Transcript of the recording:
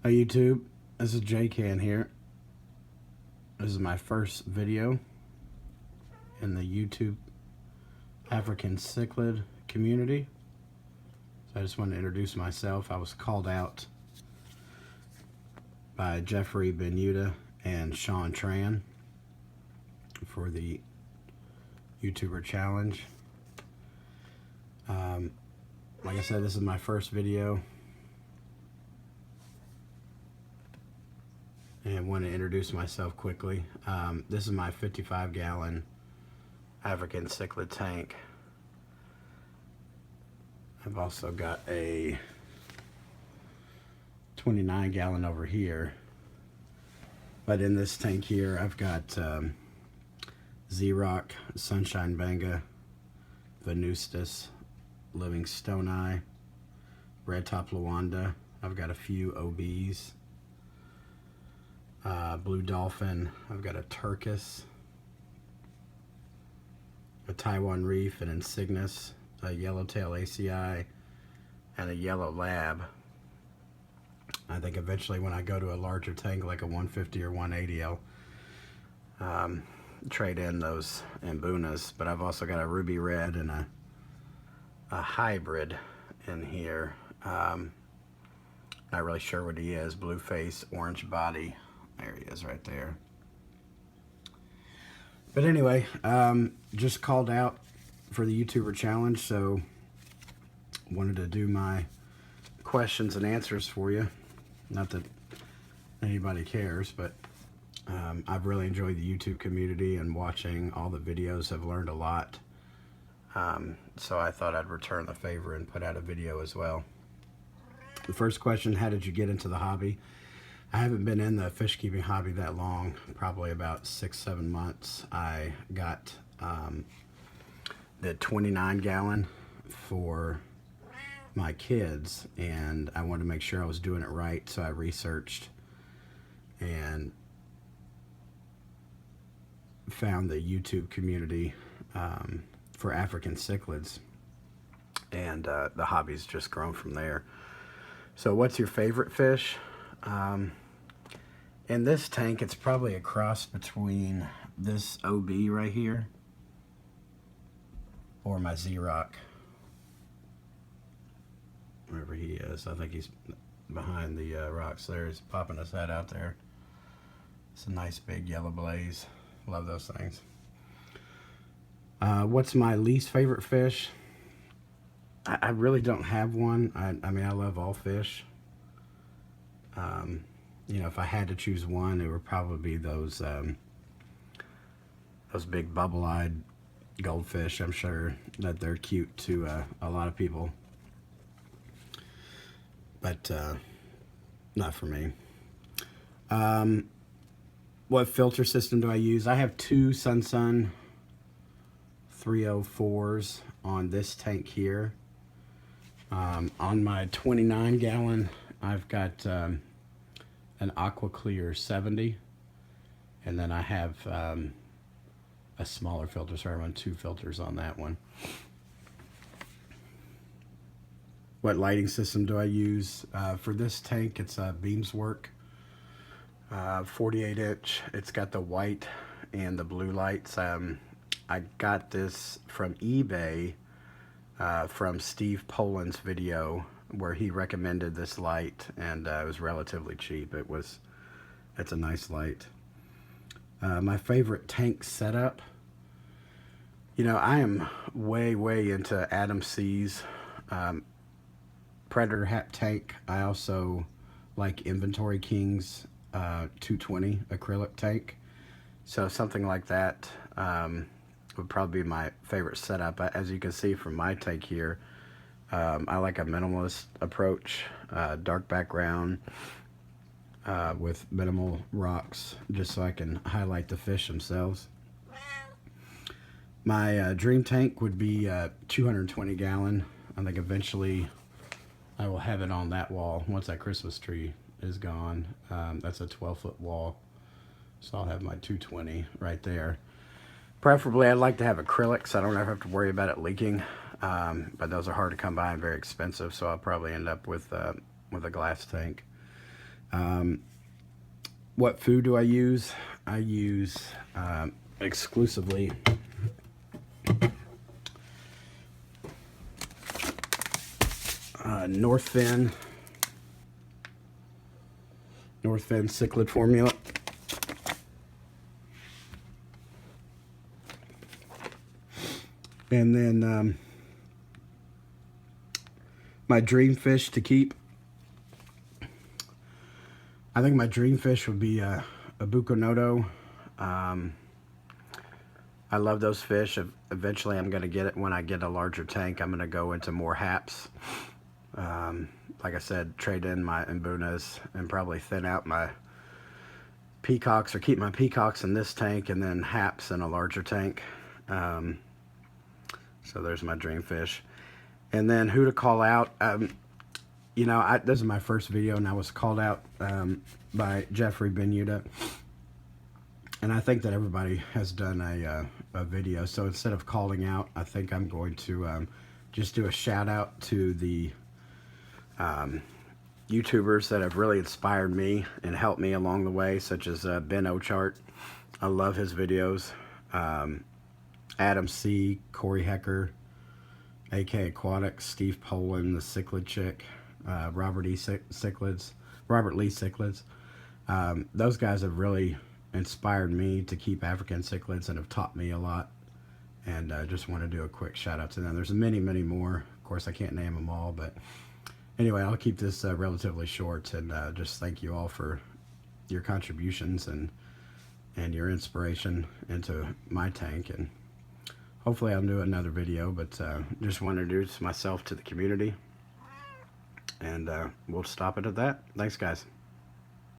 Hey YouTube, this is J-Can here. This is my first video in the YouTube African Cichlid community. So I just wanted to introduce myself. I was called out by Jeffrey Binuya and Tran for the YouTuber challenge. Like I said, this is my first video. And want to introduce myself quickly. This is my 55-gallon African Cichlid tank. I've also got a 29-gallon over here. But in this tank here, I've got Z-Rock, Sunshine Banga, Venustus, Living Stone Eye, Red Top Luanda. I've got a few OBs. Blue Dolphin, I've got a Turkis, a Taiwan Reef, an Insignis, a Yellowtail ACI, and a Yellow Lab. I think eventually when I go to a larger tank like a 150 or 180, I'll trade in those Mbunas. But I've also got a Ruby Red and a hybrid in here. Not really sure what he is. Blue face, orange body. There he is right there. But anyway, just called out for the YouTuber challenge, so wanted to do my questions and answers for you. Not that anybody cares, but I've really enjoyed the YouTube community and watching all the videos. I've learned a lot. So I thought I'd return the favor and put out a video as well. The first question, how did you get into the hobby? I haven't been in the fish keeping hobby that long, probably about 6-7 months. I got the 29-gallon for my kids, and I wanted to make sure I was doing it right, so I researched and found the YouTube community for African Cichlids, and the hobby's just grown from there. So what's your favorite fish? In this tank, it's probably a cross between this OB right here or my Z-Rock, wherever he is. I think he's behind the rocks there. He's popping his head out there. It's a nice big yellow blaze. Love those things. What's my least favorite fish? I really don't have one. I mean, I love all fish. You know, if I had to choose one, it would probably be those big bubble-eyed goldfish. I'm sure that they're cute to a lot of people, but not for me. What filter system do I use? I have two Sun 304s on this tank here. On my 29-gallon, I've got an Aqua Clear 70, and then I have a smaller filter, so I run two filters on that one. What lighting system do I use? For this tank, it's a Beamswork 48-inch. It's got the white and the blue lights. I got this from eBay from Steve Poland's video, where he recommended this light, and it was relatively cheap. It's a nice light. My favorite tank setup, you know, I am way into Adam C's Predator Hat tank. I also like Inventoryking's 220 acrylic tank, so something like that would probably be my favorite setup. As you can see from my tank here, I like a minimalist approach, dark background with minimal rocks, just so I can highlight the fish themselves. My dream tank would be 220 gallon. I think eventually I will have it on that wall once that Christmas tree is gone. That's a 12-foot wall, so I'll have my 220 right there. Preferably, I'd like to have acrylic, so I don't ever have to worry about it leaking. But those are hard to come by and very expensive, so I'll probably end up with a glass tank. What food do I use? I use exclusively Northfin Cichlid formula. And then my dream fish to keep. I think my dream fish would be a Bukonodo. I love those fish. Eventually I'm going to get it when I get a larger tank. I'm going to go into more haps. Like I said, trade in my Mbunas and probably thin out my peacocks, or keep my peacocks in this tank and then haps in a larger tank. So there's my dream fish. And then who to call out. You know, this is my first video, and I was called out by Jeffrey Binuya. And I think that everybody has done a video. So instead of calling out, I think I'm going to just do a shout out to the YouTubers that have really inspired me and helped me along the way, such as Ben Ochart. I love his videos. Adam C., Corey Hecker, AK Aquatics, Steve Poland, the Cichlid Chick, Robert Lee Cichlids. Those guys have really inspired me to keep African cichlids and have taught me a lot. And I just want to do a quick shout out to them. There's many, many more. Of course, I can't name them all, but anyway, I'll keep this relatively short, and just thank you all for your contributions and your inspiration into my tank. And hopefully I'll do another video, but just want to introduce myself to the community, and we'll stop it at that. Thanks, guys.